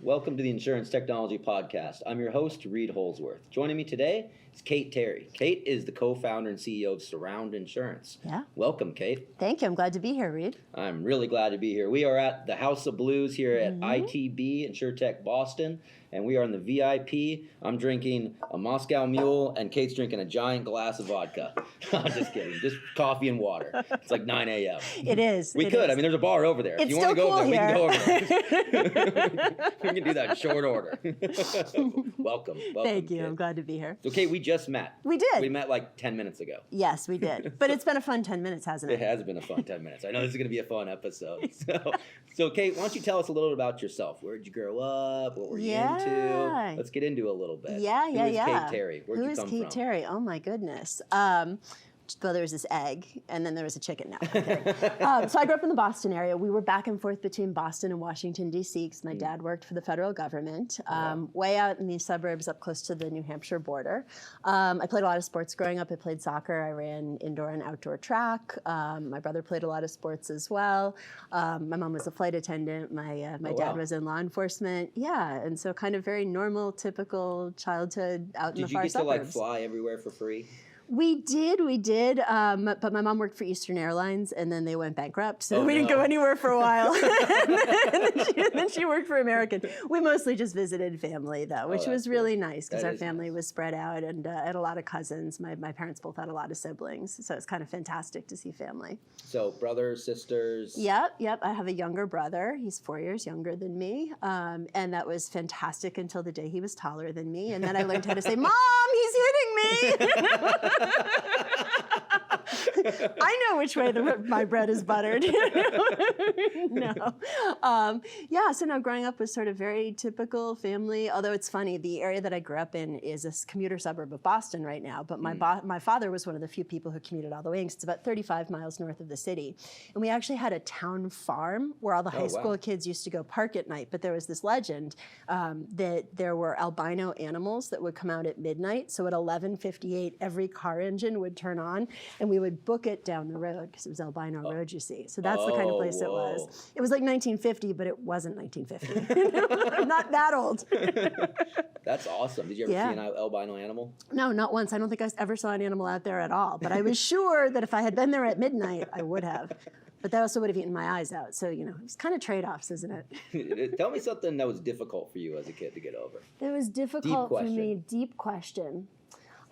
Welcome to the Insurance Technology Podcast. I'm your host, Reid Holzworth. Joining me today is Kate Terry. Kate is the co-founder and CEO of Surround Insurance. Yeah. Welcome, Kate. Thank you. I'm glad to be here, Reid. I'm really glad to be here. We are at the House of Blues here at ITB, Insurtech Boston, and we are in the VIP. I'm drinking a Moscow Mule, and Kate's drinking a giant glass of vodka. I'm just kidding. Just coffee and water. It's like 9 a.m. It is. We could. I mean, there's a bar over there. It's if you want to go still over there, cool we can go over there. We can do that in short order. Welcome. Thank you. Kate. I'm glad to be here. So, Kate, we just met. We did. We met like 10 minutes ago. Yes, we did. But it's been a fun 10 minutes, hasn't It it? has been a fun 10 minutes. I know this is going to be a fun episode. So, Kate, why don't you tell us a little bit about yourself? Where did you grow up? What were you into? Let's get into a little bit. Yeah. Who is Kate Terry? Where'd you come from? Who is Kate Terry? Oh, my goodness. Well, there was this egg, and then there was a chicken. No, okay. So I grew up in the Boston area. We were back and forth between Boston and Washington, D.C., because my dad worked for the federal government, way out in the suburbs up close to the New Hampshire border. I played a lot of sports growing up. I played soccer. I ran indoor and outdoor track. My brother played a lot of sports as well. My mom was a flight attendant. My dad was in law enforcement. Yeah, and so kind of very normal, typical childhood out in the far suburbs. Did you get to like fly everywhere for free? We did. But my mom worked for Eastern Airlines, and then they went bankrupt, so we didn't go anywhere for a while. and then she worked for American. We mostly just visited family, though, which was really nice because our family was spread out, and I had a lot of cousins. My parents both had a lot of siblings, so it's kind of fantastic to see family. So brothers, sisters? Yep. I have a younger brother. He's 4 years younger than me, and that was fantastic until the day he was taller than me, and then I learned how to say, "Mom, he's hitting me." I know which way my bread is buttered. No. So now growing up was sort of very typical family, although it's funny, the area that I grew up in is a commuter suburb of Boston right now, but my father was one of the few people who commuted all the way, because it's about 35 miles north of the city. And we actually had a town farm where all the high school kids used to go park at night, but there was this legend that there were albino animals that would come out at midnight, so at 11:58, every car engine would turn on, and we would book it down the road because it was Albino Road, you see. So that's the kind of place it was. It was like 1950, but it wasn't 1950. I'm not that old. That's awesome. Did you ever see an albino animal? No, not once. I don't think I ever saw an animal out there at all. But I was sure that if I had been there at midnight, I would have. But that also would have eaten my eyes out. So, it's kind of trade-offs, isn't it? Tell me something that was difficult for you as a kid to get over. It was difficult for me. Deep question.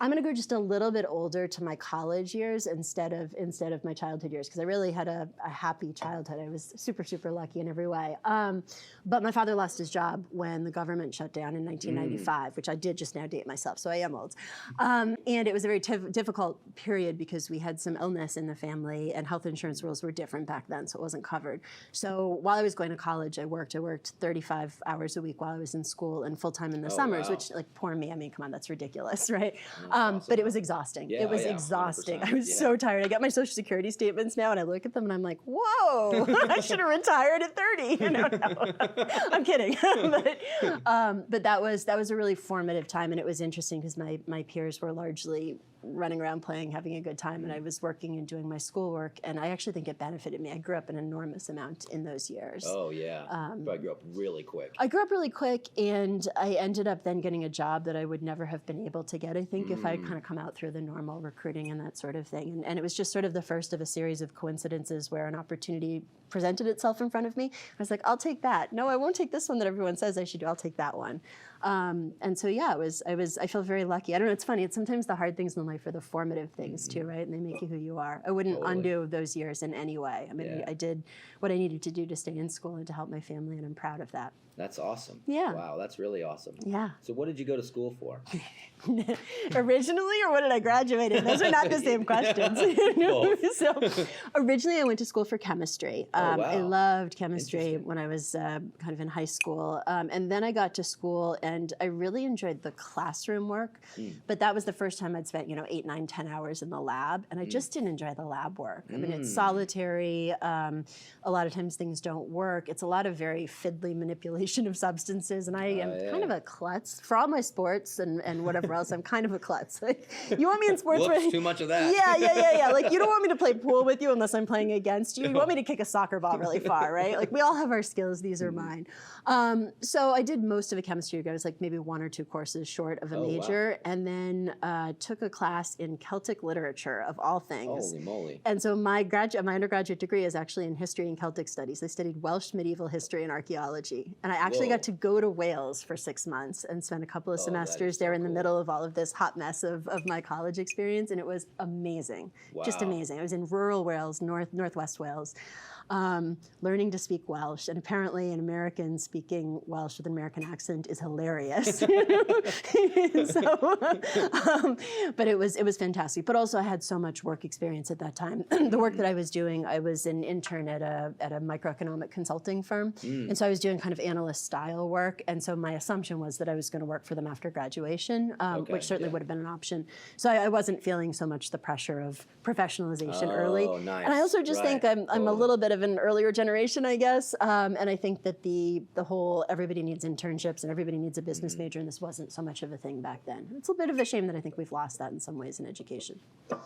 I'm going to go just a little bit older to my college years instead of my childhood years, because I really had a happy childhood. I was super, super lucky in every way. But my father lost his job when the government shut down in 1995, which I did just now date myself, so I am old. And it was a very difficult period because we had some illness in the family, and health insurance rules were different back then, so it wasn't covered. So while I was going to college, I worked 35 hours a week while I was in school and full-time in the summers, which, like, poor me. I mean, come on, that's ridiculous, right? But it was exhausting. It was exhausting. I was so tired. I get my Social Security statements now, and I look at them, and I'm like, whoa, I should have retired at 30. No. I'm kidding. But that was a really formative time, and it was interesting because my peers were largely running around playing, having a good time, and I was working and doing my schoolwork, and I actually think it benefited me. I grew up an enormous amount in those years. Oh, yeah. But I grew up really quick. I grew up really quick, and I ended up then getting a job that I would never have been able to get, I think, if I'd kind of come out through the normal recruiting and that sort of thing. And it was just sort of the first of a series of coincidences where an opportunity presented itself in front of me. I was like, I'll take that. No, I won't take this one that everyone says I should do. I'll take that one. And so, yeah, I feel very lucky. I don't know, it's funny. It's sometimes the hard things in life are the formative things too, right? And they make you who you are. I wouldn't undo those years in any way. I mean, I did what I needed to do to stay in school and to help my family, and I'm proud of that. That's awesome. Yeah. Wow, that's really awesome. Yeah. So what did you go to school for? Originally, or what did I graduate in? Those are not the same questions. So originally I went to school for chemistry. I loved chemistry when I was kind of in high school. And then I got to school and I really enjoyed the classroom work. But that was the first time I'd spent, 8, 9, 10 hours in the lab, and I just didn't enjoy the lab work. I mean, it's solitary. A lot of times things don't work. It's a lot of very fiddly manipulation of substances, and I am kind of a klutz. For all my sports and whatever else, I'm kind of a klutz. Like, you want me in sports? Whoops, too much of that. Yeah. Like, you don't want me to play pool with you unless I'm playing against you. You want me to kick a soccer ball really far, right? Like, we all have our skills. These are mine. So I did most of a chemistry degree. I was like maybe 1 or 2 courses short of a major, and then took a class in Celtic literature, of all things. Holy moly. And so my undergraduate degree is actually in history and Celtic studies. I studied Welsh medieval history and archaeology. And I actually got to go to Wales for 6 months and spend a couple of semesters there in the middle of all of this hot mess of my college experience. And it was amazing, just amazing. I was in rural Wales, northwest Wales. Learning to speak Welsh, and apparently an American speaking Welsh with an American accent is hilarious. But it was fantastic. But also I had so much work experience at that time. The work that I was doing, I was an intern at a microeconomic consulting firm, and so I was doing kind of analyst style work. And so my assumption was that I was going to work for them after graduation, which certainly would have been an option. So I wasn't feeling so much the pressure of professionalization early. Nice. And I also just think I'm a little bit of an earlier generation, I guess. And I think that the whole everybody needs internships and everybody needs a business major, and this wasn't so much of a thing back then. It's a bit of a shame that I think we've lost that in some ways in education.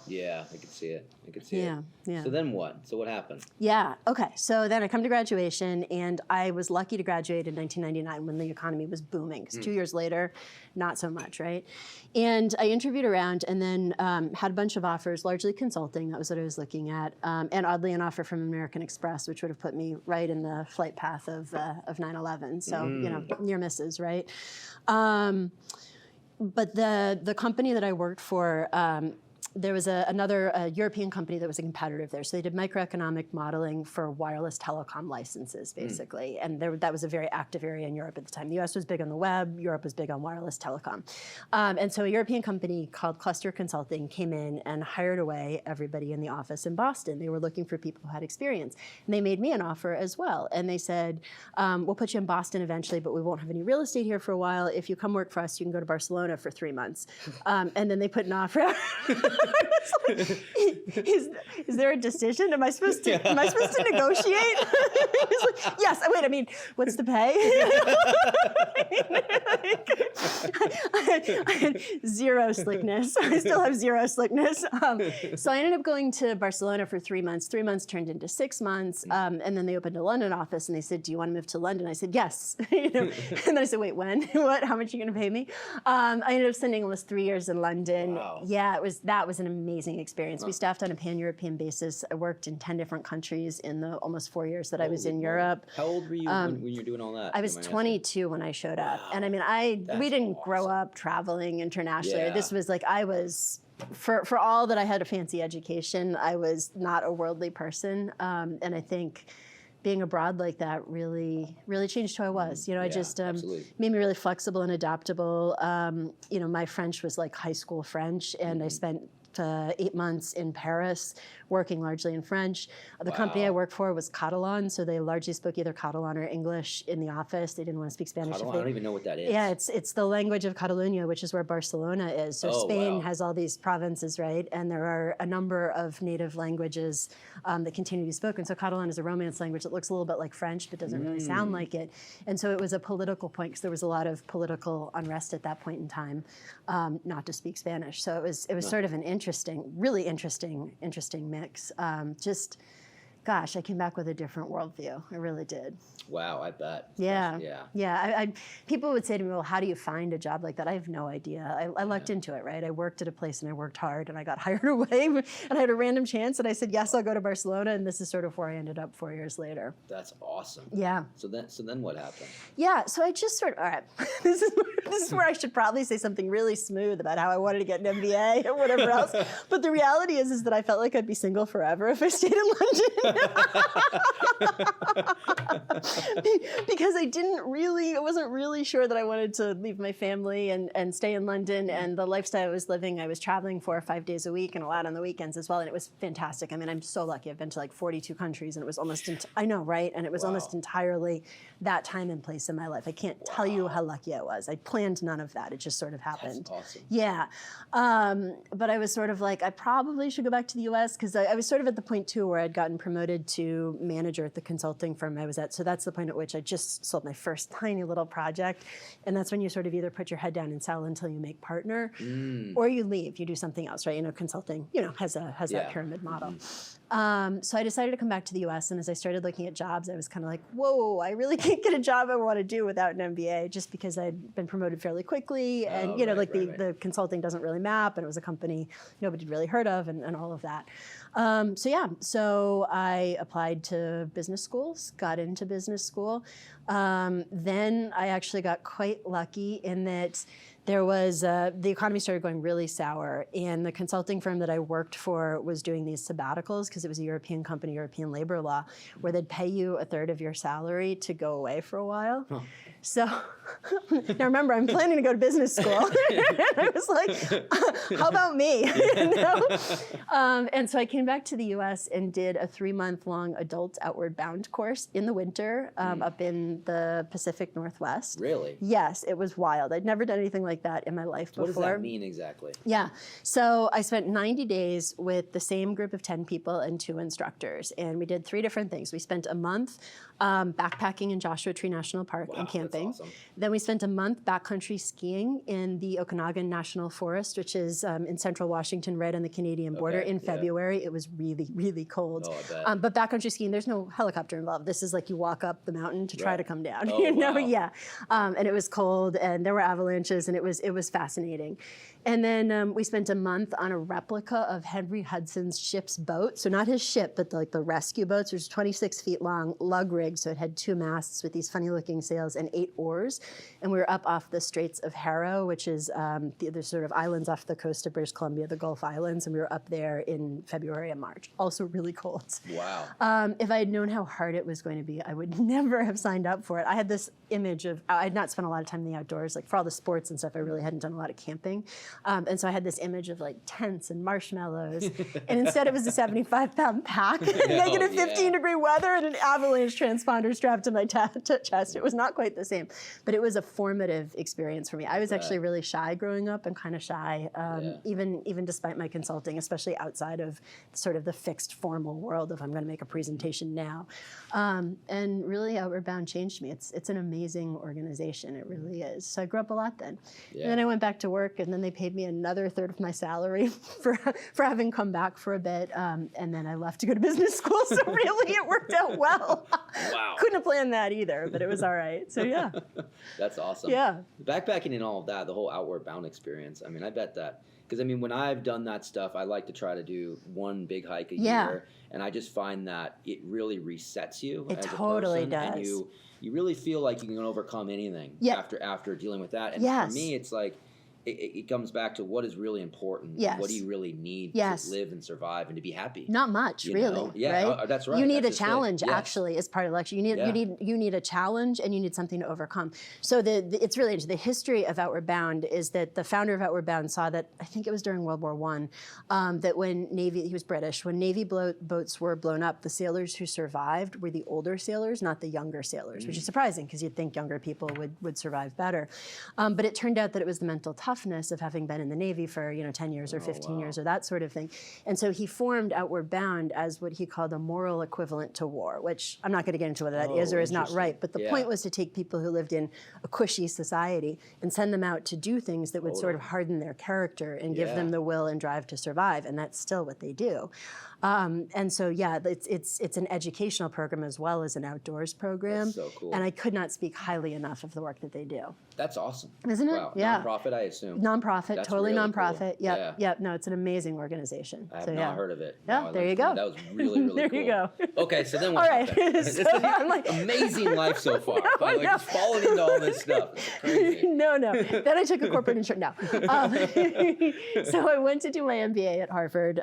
Yeah, I could see it. Yeah. Yeah. So then what? So what happened? Yeah. Okay. So then I come to graduation, and I was lucky to graduate in 1999 when the economy was booming. Because 2 years later, not so much, right? And I interviewed around, and then had a bunch of offers, largely consulting. That was what I was looking at, and oddly, an offer from American Express, which would have put me right in the flight path of 9/11. So near misses, right? But the company that I worked for, there was another European company that was a competitor there. So they did microeconomic modeling for wireless telecom licenses, basically. And that was a very active area in Europe at the time. The US was big on the web. Europe was big on wireless telecom. And so a European company called Cluster Consulting came in and hired away everybody in the office in Boston. They were looking for people who had experience. And they made me an offer as well. And they said, we'll put you in Boston eventually, but we won't have any real estate here for a while. If you come work for us, you can go to Barcelona for 3 months. And then they put an offer out. Like, is there a decision? Am I supposed to negotiate? He's like, yes. Wait, I mean, what's the pay? I had zero slickness. I still have zero slickness. So I ended up going to Barcelona for 3 months. 3 months turned into 6 months, and then they opened a London office, and they said, "Do you want to move to London?" I said, "Yes." And then I said, "Wait, when? What? How much are you going to pay me?" I ended up spending almost 3 years in London. Wow. Yeah, that was an amazing experience. We staffed on a pan-European basis. I worked in 10 different countries in the almost 4 years that I was in Europe. How old were you when you were doing all that? I was 22 when I showed up. And I mean, we didn't grow up traveling internationally. Yeah. This was like, I was, for all that I had a fancy education, I was not a worldly person. And I think being abroad like that really changed who I was. I just made me really flexible and adaptable. My French was like high school French, and I spent 8 months in Paris, working largely in French. The company I worked for was Catalan, so they largely spoke either Catalan or English in the office. They didn't want to speak Spanish. Catalan, I don't even know what that is. Yeah, it's the language of Catalonia, which is where Barcelona is. So Spain has all these provinces, right? And there are a number of native languages that continue to be spoken. So Catalan is a Romance language that looks a little bit like French, but doesn't really sound like it. And so it was a political point, because there was a lot of political unrest at that point in time, not to speak Spanish. So it was sort of an really interesting mix. Gosh, I came back with a different worldview. I really did. Wow, I bet. Yeah. People would say to me, "Well, how do you find a job like that?" I have no idea. I lucked into it, right? I worked at a place and I worked hard, and I got hired away, and I had a random chance, and I said, "Yes, I'll go to Barcelona," and this is sort of where I ended up 4 years later. That's awesome. Yeah. So then what happened? Yeah. So I just all right. This is where I should probably say something really smooth about how I wanted to get an MBA or whatever else. But the reality is that I felt like I'd be single forever if I stayed in London. Because I wasn't really really sure that I wanted to leave my family and stay in London. And the lifestyle I was living, I was traveling 4 or 5 days a week and a lot on the weekends as well. And it was fantastic. I mean, I'm so lucky. I've been to like 42 countries, and it was almost, I know, right? And it was almost entirely that time and place in my life. I can't tell you how lucky I was. I planned none of that. It just sort of happened. That's awesome. Yeah. But I was sort of like, I probably should go back to the US, because I was sort of at the point too where I'd gotten promoted to manager at the consulting firm I was at. So that's the point at which I just sold my first tiny little project. And that's when you sort of either put your head down and sell until you make partner, or you leave, you do something else, right? You know, consulting, you know, has that pyramid model. So I decided to come back to the US, and as I started looking at jobs, I was kind of like, whoa, I really can't get a job I want to do without an MBA, just because I'd been promoted fairly quickly, and the consulting doesn't really map, and it was a company nobody'd really heard of, and all of that. So I applied to business schools, got into business school. Then I actually got quite lucky in that there was, the economy started going really sour, and the consulting firm that I worked for was doing these sabbaticals, because it was a European company, European labor law, where they'd pay you a third of your salary to go away for a while. Huh. So now remember, I'm planning to go to business school. And I was like, how about me? You know? And so I came back to the US and did a 3-month-long adult outward bound course in the winter up in the Pacific Northwest. Really? Yes, it was wild. I'd never done anything like that in my life before. What does that mean exactly? Yeah. So I spent 90 days with the same group of 10 people and 2 instructors. And we did 3 different things. We spent a month backpacking in Joshua Tree National Park and camping. That's awesome. Then we spent a month backcountry skiing in the Okanagan National Forest, which is in central Washington, right on the Canadian border, in February. It was really, really cold. Oh, I bet. But backcountry skiing, there's no helicopter involved. This is like you walk up the mountain to try to come down. Oh, wow. Yeah. And it was cold, and there were avalanches, and it was fascinating. And then we spent a month on a replica of Henry Hudson's ship's boat. So not his ship, but the rescue boats, which was 26 feet long, lug rig. So it had 2 masts with these funny looking sails and 8 oars. And we were up off the Straits of Harrow, which is the sort of islands off the coast of British Columbia, the Gulf Islands. And we were up there in February and March. Also really cold. Wow. If I had known how hard it was going to be, I would never have signed up for it. I had this image of, I had not spent a lot of time in the outdoors. Like for all the sports and stuff, I really hadn't done a lot of camping. And so I had this image of like tents and marshmallows. And instead it was a 75-pound pack, negative 15-degree weather, and an avalanche transponder strapped to my chest. It was not quite the same, but it was a formative experience for me. I was actually really shy growing up, and kind of shy, even despite my consulting, especially outside of sort of the fixed formal world of I'm going to make a presentation now. And really Outward Bound changed me. It's an amazing organization. It really is. So I grew up a lot then. And then I went back to work, and then they paid me another third of my salary for having come back for a bit. And then I left to go to business school. So really it worked out well. Wow. Couldn't have planned that either, but it was all right. So yeah. That's awesome. Yeah. Backpacking and all of that, the whole Outward Bound experience. I mean, I bet that, because I mean, when I've done that stuff, I like to try to do one big hike a year. And I just find that it really resets you as a person. It totally does. And you really feel like you can overcome anything after dealing with that. And for me, it's like, it comes back to what is really important. Yes. What do you really need to live and survive and to be happy? Not much, really. Yeah, right? That's right. You need a challenge, actually, as part of the lecture. You need a challenge, and you need something to overcome. So it's really interesting. The history of Outward Bound is that the founder of Outward Bound saw that, I think it was during World War I, that when he was British, when Navy boats were blown up, the sailors who survived were the older sailors, not the younger sailors, which is surprising because you'd think younger people would survive better. But it turned out that it was the mental toughness of having been in the Navy for 10 years or 15 years or that sort of thing. And so he formed Outward Bound as what he called a moral equivalent to war, which I'm not going to get into whether that is or is not right. But the point was to take people who lived in a cushy society and send them out to do things that would sort of harden their character and give them the will and drive to survive. And that's still what they do. And so, it's an educational program as well as an outdoors program. That's so cool. And I could not speak highly enough of the work that they do. That's awesome. Isn't it? Wow. Yeah. Nonprofit, I assume. Nonprofit, That's totally really nonprofit. cool. Yep. Yep. No, it's an amazing organization. I have not heard of it. Yeah, there you go. That was really, really there cool. you go. Okay, so then what happened? So I'm like, amazing life so far. I'm like just falling into all this stuff. It's crazy. No. Then I took a corporate insurance. No. So I went to do my MBA at Harvard,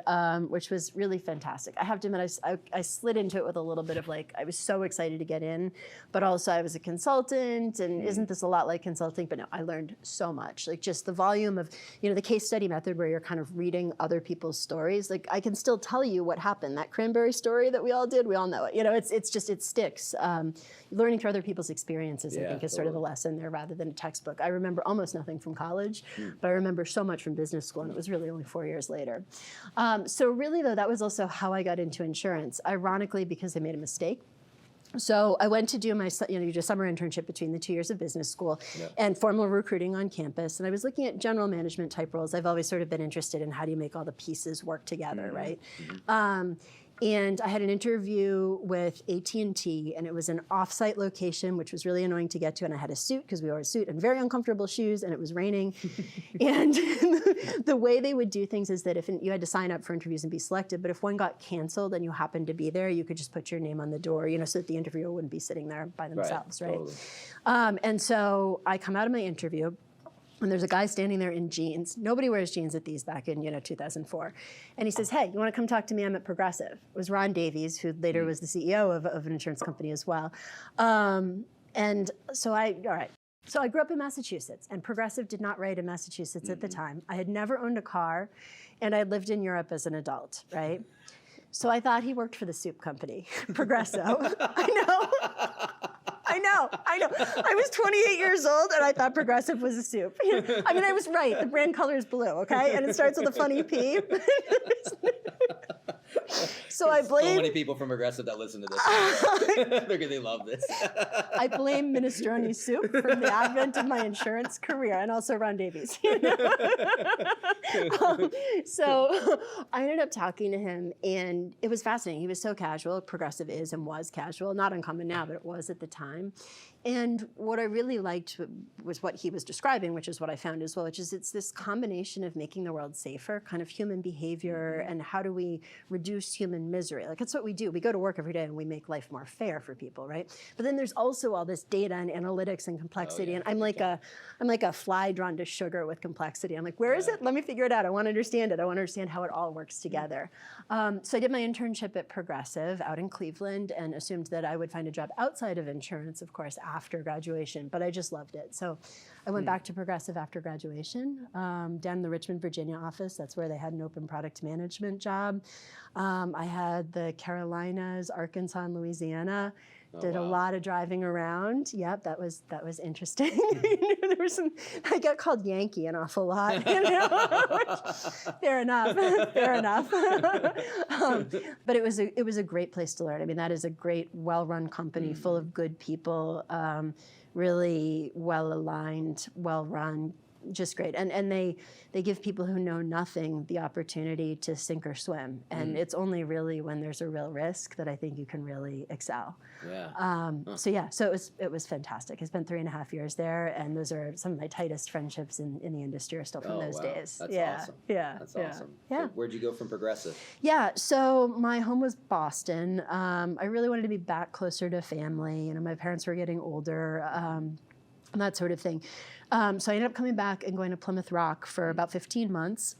which was really fantastic. I have to admit, I slid into it with a little bit of like, I was so excited to get in, but also I was a consultant, and isn't this a lot like consulting? But no, I learned so much. Like just the volume of, the case study method where you're kind of reading other people's stories. Like I can still tell you what happened. That cranberry story that we all did, we all know it. It sticks. Learning through other people's experiences, I think, is sort of the lesson there rather than a textbook. I remember almost nothing from college, but I remember so much from business school, and it was really only 4 years later. So really, though, that was also how I got into insurance, ironically, because I made a mistake. So I went to do my, you do a summer internship between the 2 years of business school and formal recruiting on campus. And I was looking at general management type roles. I've always sort of been interested in how do you make all the pieces work together, right? And I had an interview with AT&T, and it was an off-site location, which was really annoying to get to. And I had a suit, because we wore a suit, and very uncomfortable shoes, and it was raining. And the way they would do things is that if you had to sign up for interviews and be selected, but if one got canceled and you happened to be there, you could just put your name on the door, so that the interviewer wouldn't be sitting there by themselves, right? Totally. And so I come out of my interview, and there's a guy standing there in jeans. Nobody wears jeans at these back in 2004. And he says, "Hey, you want to come talk to me? I'm at Progressive." It was Ron Davies, who later was the CEO of an insurance company as well. And so all right. So I grew up in Massachusetts, and Progressive did not write in Massachusetts at the time. I had never owned a car, and I lived in Europe as an adult, right? So I thought he worked for the soup company, Progresso. I know. I was 28 years old, and I thought Progressive was a soup. I was right. The brand color is blue, okay? And it starts with a funny P. So I blame... So many people from Progressive that listen to this. They love this. I blame minestrone soup from the advent of my insurance career, and also Ron Davies. So I ended up talking to him, and it was fascinating. He was so casual. Progressive is and was casual. Not uncommon now, but it was at the time. And what I really liked was what he was describing, which is what I found as well, which is it's this combination of making the world safer, kind of human behavior, and how do we reduce human misery. Like, that's what we do. We go to work every day and we make life more fair for people, right? But then there's also all this data and analytics and complexity, and I'm like a fly drawn to sugar with complexity. I'm like, where is it? Let me figure it out. I want to understand it. I want to understand how it all works together. So I did my internship at Progressive out in Cleveland and assumed that I would find a job outside of insurance, of course, after graduation, but I just loved it. So I went back to Progressive after graduation, down in the Richmond, Virginia office. That's where they had an open product management job. I had the Carolinas, Arkansas, and Louisiana. Did a lot of driving around. Yep, that was interesting. There was I got called Yankee an awful lot. Fair enough. But it was a great place to learn. That is a great, well-run company full of good people, really well-aligned, well-run. Just great. And they give people who know nothing the opportunity to sink or swim. And it's only really when there's a real risk that I think you can really excel. So it was fantastic. I spent 3.5 years there, and those are some of my tightest friendships in the industry are still from those days. That's awesome. That's awesome. Yeah. So where'd you go from Progressive? Yeah, so my home was Boston. I really wanted to be back closer to family. My parents were getting older. And that sort of thing. So I ended up coming back and going to Plymouth Rock for about 15 months.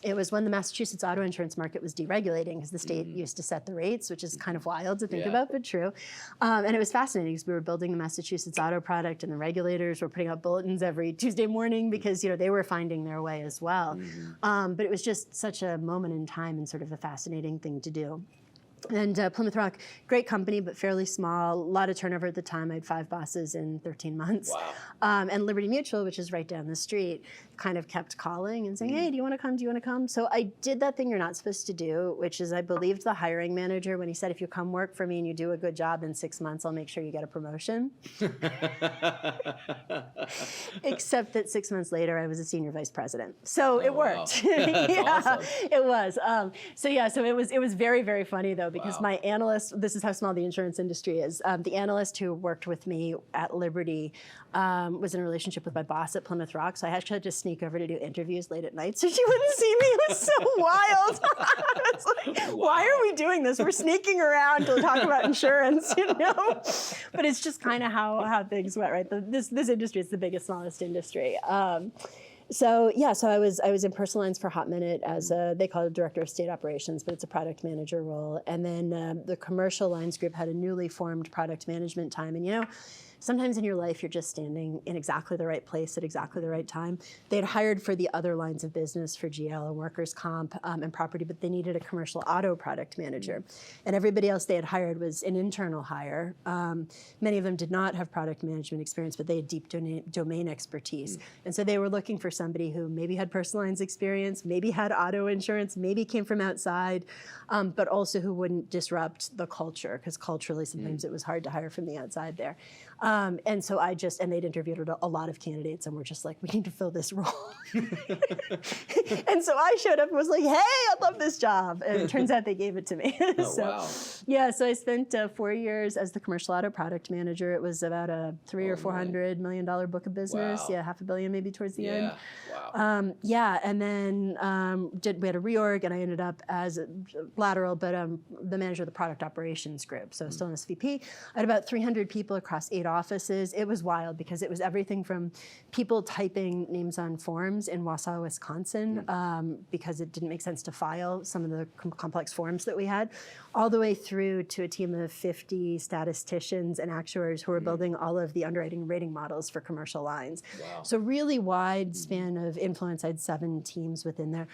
It was when the Massachusetts auto insurance market was deregulating, because the state used to set the rates, which is kind of wild to think about, but true. And it was fascinating because we were building the Massachusetts auto product, and the regulators were putting out bulletins every Tuesday morning because they were finding their way as well. But it was just such a moment in time and sort of a fascinating thing to do. And Plymouth Rock, great company, but fairly small. A lot of turnover at the time. I had 5 bosses in 13 months. Wow. And Liberty Mutual, which is right down the street, kind of kept calling and saying, "Hey, do you want to come? Do you want to come?" So I did that thing you're not supposed to do, which is I believed the hiring manager when he said, "If you come work for me and you do a good job in 6 months, I'll make sure you get a promotion." Except that 6 months later, I was a senior vice president. So it worked. Wow. That's awesome. It was. So it was very, very funny though, because my analyst, this is how small the insurance industry is. The analyst who worked with me at Liberty was in a relationship with my boss at Plymouth Rock, so I actually had to sneak over to do interviews late at night so she wouldn't see me. It was so wild. I was like, why are we doing this? We're sneaking around to talk about insurance, you know? But it's just kind of how things went, right? This industry is the biggest, smallest industry. So I was in personal lines for a hot minute as they call it director of state operations, but it's a product manager role. And then the commercial lines group had a newly formed product management time. And you know, sometimes in your life, you're just standing in exactly the right place at exactly the right time. They had hired for the other lines of business for GL and workers' comp and property, but they needed a commercial auto product manager. And everybody else they had hired was an internal hire. Many of them did not have product management experience, but they had deep domain expertise. And so they were looking for somebody who maybe had personal lines experience, maybe had auto insurance, maybe came from outside, but also who wouldn't disrupt the culture, because culturally sometimes it was hard to hire from the outside there. And so and they'd interviewed a lot of candidates and we're just like, we need to fill this role. And so I showed up and was like, hey, I love this job. And it turns out they gave it to me. Wow. Yeah, so I spent 4 years as the commercial auto product manager. It was about a $300 or $400 million book of business. Wow. Yeah, $500 million maybe towards the end. Wow. And then we had a reorg and I ended up as a lateral, but the manager of the product operations group. So still an SVP. I had about 300 people across 8 offices. It was wild because it was everything from people typing names on forms in Wausau, Wisconsin, because it didn't make sense to file some of the complex forms that we had, all the way through to a team of 50 statisticians and actuaries who were building all of the underwriting and rating models for commercial lines. Wow. So really wide span of influence. I had 7 teams within there.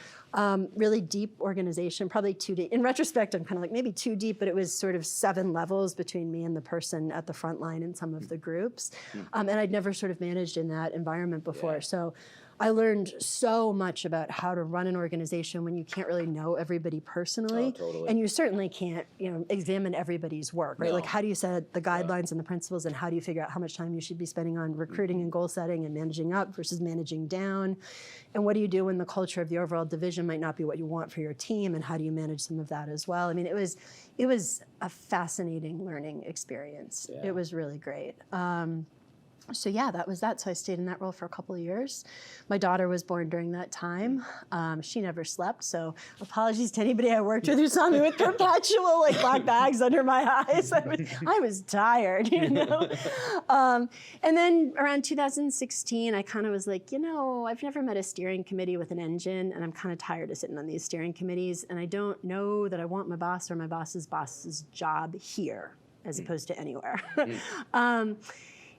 Really deep organization, probably too deep. In retrospect, I'm kind of like maybe too deep, but it was sort of 7 levels between me and the person at the front line in some of the groups. And I'd never sort of managed in that environment before. Yeah. So I learned so much about how to run an organization when you can't really know everybody personally. Oh, totally. And you certainly can't, examine everybody's work, right? No. Like how do you set the guidelines and the principles and how do you figure out how much time you should be spending on recruiting and goal setting and managing up versus managing down? And what do you do when the culture of the overall division might not be what you want for your team and how do you manage some of that as well? I mean, it was a fascinating learning experience. Yeah. It was really great. So yeah, that was that. So I stayed in that role for a couple of years. My daughter was born during that time. She never slept, so apologies to anybody I worked with who saw me with perpetual black bags under my eyes. I was tired, And then around 2016, I kind of was like, I've never met a steering committee with an engine, and I'm kind of tired of sitting on these steering committees, and I don't know that I want my boss or my boss's job here, as opposed to anywhere.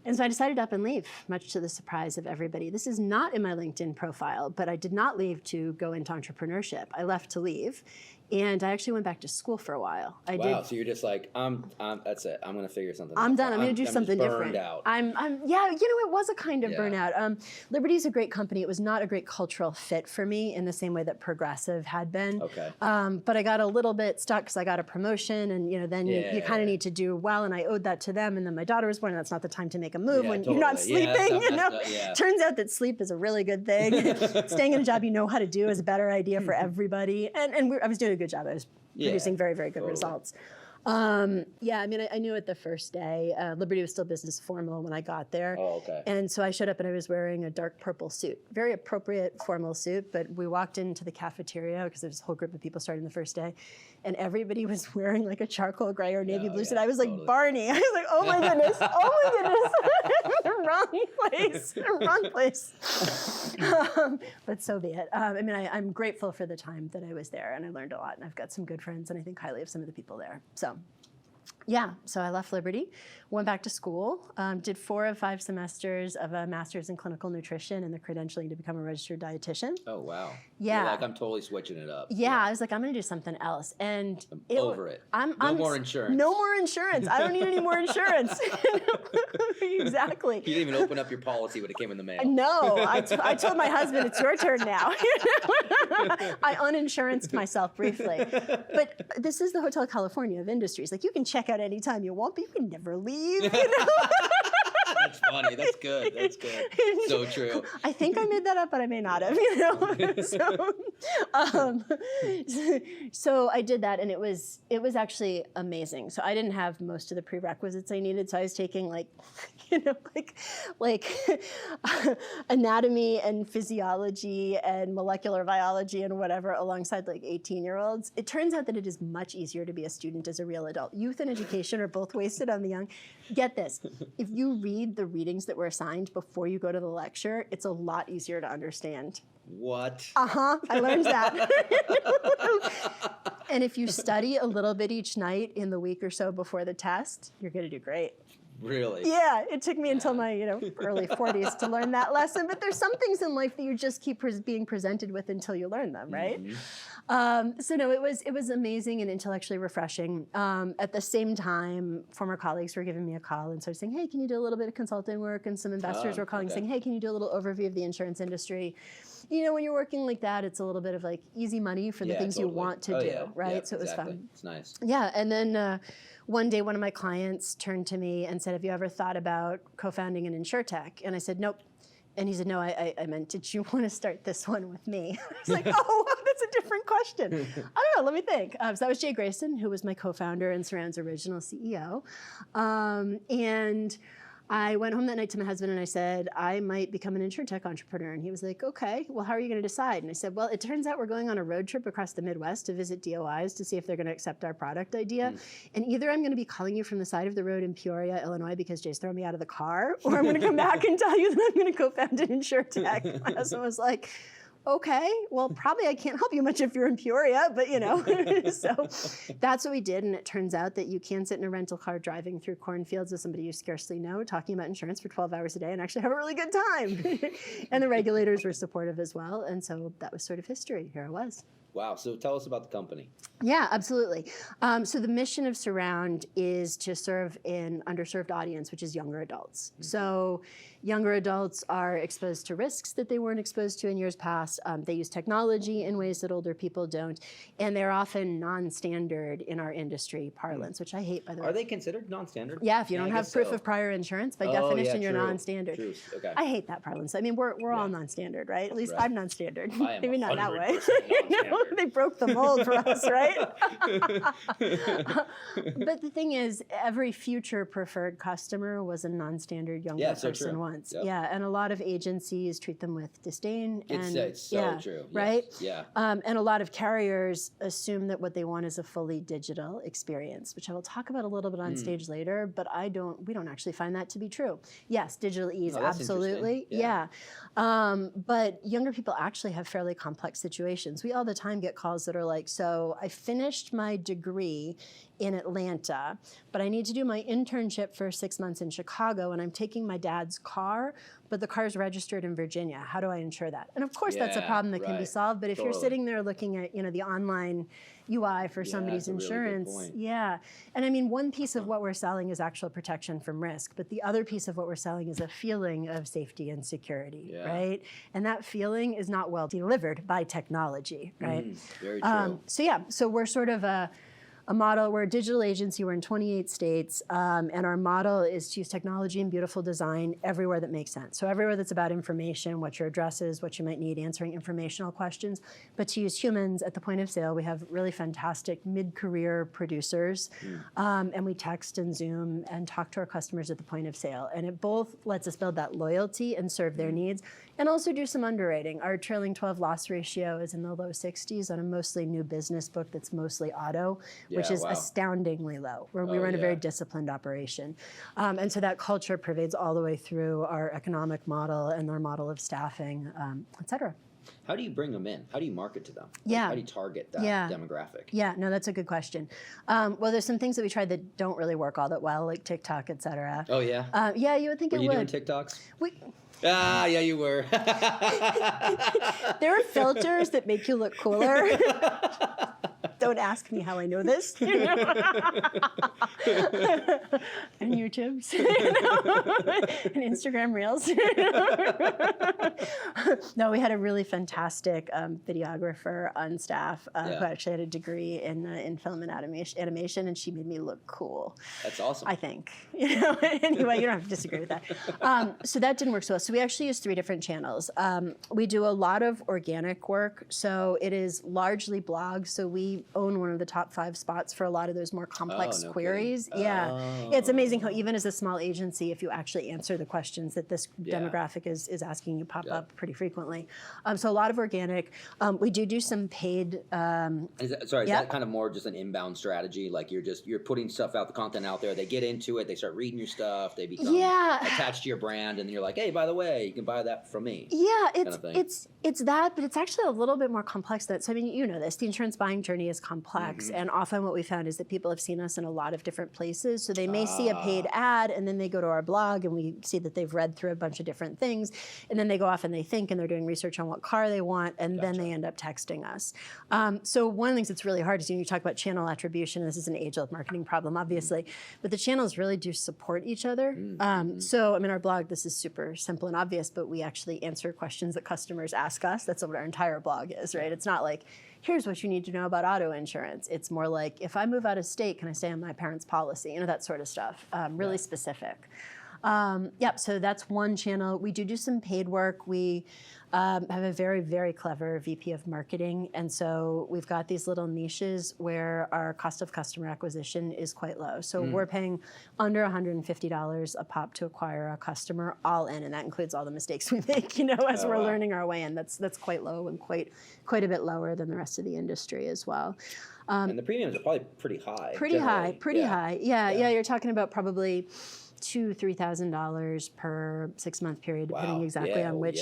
And so I decided to up and leave, much to the surprise of everybody. This is not in my LinkedIn profile, but I did not leave to go into entrepreneurship. I left to leave. And I actually went back to school for a while. Wow, so you're just like, that's it. I'm going to figure something out. I'm done. I'm going to do something different. Out. It was a kind of burnout. Liberty's a great company. It was not a great cultural fit for me in the same way that Progressive had been. Okay. But I got a little bit stuck because I got a promotion and, then you kind of need to do well. And I owed that to them. And then my daughter was born and that's not the time to make a move when you're not sleeping, Turns out that sleep is a really good thing. Staying in a job you know how to do is a better idea for everybody. And I was doing a good job. I was producing very, very good results. I knew it the first day. Liberty was still business formal when I got there. Oh, okay. And so I showed up and I was wearing a dark purple suit. Very appropriate formal suit, but we walked into the cafeteria because there was a whole group of people starting the first day. And everybody was wearing a charcoal gray or navy blue suit. I was like Barney. I was like, oh my goodness, wrong place. But so be it. I'm grateful for the time that I was there and I learned a lot and I've got some good friends and I think highly of some of the people there. So I left Liberty, went back to school, did 4 of 5 semesters of a master's in clinical nutrition and the credentialing to become a registered dietitian. Oh, wow. Yeah. You're like, I'm totally switching it up. Yeah, I was like, I'm going to do something else. And I'm over it. No more insurance. No more insurance. I don't need any more insurance. Exactly. You didn't even open up your policy when it came in the mail. No, I told my husband, it's your turn now. I uninsuranceed myself briefly. But this is the Hotel California of industries. You can check out anytime you want, but you can never leave, That's funny. That's good. That's good. So true. I think I made that up, but I may not have, So I did that, and it was actually amazing. So I didn't have most of the prerequisites I needed. So I was taking like anatomy and physiology and molecular biology and whatever alongside like 18-year-olds. It turns out that it is much easier to be a student as a real adult. Youth and education are both wasted on the young. Get this, if you read the readings that were assigned before you go to the lecture, it's a lot easier to understand. What? I learned that. And if you study a little bit each night in the week or so before the test, you're going to do great. Really? Yeah, it took me until my early 40s to learn that lesson. But there's some things in life that you just keep being presented with until you learn them, right? Mm-hmm. So no, it was amazing and intellectually refreshing. At the same time, former colleagues were giving me a call and sort of saying, hey, can you do a little bit of consulting work? And some investors were calling saying, hey, can you do a little overview of the insurance industry? When you're working like that, it's a little bit of like easy money for the things you want to do, right? Yep, so it was fun. It's nice. Yeah, and then one day one of my clients turned to me and said, have you ever thought about co-founding an Insurtech? And I said, nope. And he said, no, I meant, did you want to start this one with me? I was like, oh, that's a different question. I don't know, let me think. So that was Jay Grayson, who was my co-founder and Surround's original CEO. And I went home that night to my husband and I said, I might become an Insurtech entrepreneur. And he was like, okay, well, how are you going to decide? And I said, well, it turns out we're going on a road trip across the Midwest to visit DOIs to see if they're going to accept our product idea. And either I'm going to be calling you from the side of the road in Peoria, Illinois, because Jay's thrown me out of the car, or I'm going to come back and tell you that I'm going to co-found an Insurtech. My husband was like, okay, well, probably I can't help you much if you're in Peoria, but so that's what we did. And it turns out that you can sit in a rental car driving through cornfields with somebody you scarcely know, talking about insurance for 12 hours a day and actually have a really good time. And the regulators were supportive as well. And so that was sort of history. Here I was. Wow. So tell us about the company. Yeah, absolutely. So the mission of Surround is to serve an underserved audience, which is younger adults. Mm-hmm. So younger adults are exposed to risks that they weren't exposed to in years past. They use technology in ways that older people don't. And they're often non-standard in our industry parlance, which I hate, by the way. Are they considered non-standard? Yeah, if you don't have proof of prior insurance, by definition, you're non-standard. True. Okay. I hate that parlance. I mean, we're all non-standard, right? At least I'm non-standard. Maybe not that way. They broke the mold for us, right? But the thing is, every future preferred customer was a non-standard younger person once. Yep. Yeah, and a lot of agencies treat them with disdain. It's so true. Right? Yes. Yeah. And a lot of carriers assume that what they want is a fully digital experience, which I will talk about a little bit on stage later, but we don't actually find that to be true. Yes, digital ease, absolutely. Yeah. But younger people actually have fairly complex situations. We all the time get calls that are like, so I finished my degree in Atlanta, but I need to do my internship for 6 months in Chicago, and I'm taking my dad's car, but the car's registered in Virginia. How do I insure that? And of course, that's a problem that can be solved, but if you're sitting there looking at the online UI for somebody's insurance, and I mean, one piece of what we're selling is actual protection from risk, but the other piece of what we're selling is a feling of safety and security, right? And that feeling is not well delivered by technology, right? Very true. So we're sort of a model. We're a digital agency. We're in 28 states, and our model is to use technology and beautiful design everywhere that makes sense. So everywhere that's about information, what your address is, what you might need, answering informational questions, but to use humans at the point of sale. We have really fantastic mid-career producers, and we text and Zoom and talk to our customers at the point of sale. And it both lets us build that loyalty and serve their needs, and also do some underwriting. Our trailing 12 loss ratio is in the low 60s on a mostly new business book that's mostly auto, which is astoundingly low. We run a very disciplined operation. And so that culture pervades all the way through our economic model and our model of staffing, et cetera. How do you bring them in? How do you market to them? How do you target that demographic? Yeah, no, that's a good question. Well, there's some things that we tried that don't really work all that well, like TikTok, et cetera. Oh, yeah? Yeah, you would think it would. Were you doing TikToks? Yeah, you were. There are filters that make you look cooler. Don't ask me how I know this. I and YouTubes and Instagram Reels. No, we had a really fantastic videographer on staff who actually had a degree in film and animation, and she made me look cool. That's awesome. I think. Anyway, you don't have to disagree with that. So that didn't work so well. So we actually use 3 different channels. We do a lot of organic work. So it is largely blogs. So we own one of the top 5 spots for a lot of those more complex queries. Kidding. Yeah. It's amazing how even as a small agency, if you actually answer the questions that this demographic is asking, you pop up pretty frequently. So a lot of organic. We do some paid. Is that kind of more just an inbound strategy? Like you're putting stuff out, the content out there, they get into it, they start reading your stuff, they become attached to your brand, and then you're like, hey, by the way, you can buy that from me. Yeah, it's that, but it's actually a little bit more complex than that. So I mean, you know this, the insurance buying journey is complex, and often what we found is that people have seen us in a lot of different places. So they may see a paid ad, and then they go to our blog, and we see that they've read through a bunch of different things, and then they go off and they think, and they're doing research on what car they want, and then they end up texting us. So one of the things that's really hard is you talk about channel attribution. This is an age-old marketing problem, obviously, but the channels really do support each other. So I mean, our blog, this is super simple and obvious, but we actually answer questions that customers ask us. That's what our entire blog is, right? It's not like, here's what you need to know about auto insurance. It's more like, if I move out of state, can I stay on my parents' policy? You know, that sort of stuff, really specific. So that's one channel. We do some paid work. We have a very, very clever VP of marketing. And so we've got these little niches where our cost of customer acquisition is quite low. So we're paying under $150 a pop to acquire a customer, all in. And that includes all the mistakes we make, you know, as we're learning our way in. That's quite low and quite a bit lower than the rest of the industry as well. And the premiums are probably pretty high. Pretty high. Yeah, you're talking about probably $2,000-$3,000 per 6-month period, depending exactly on which.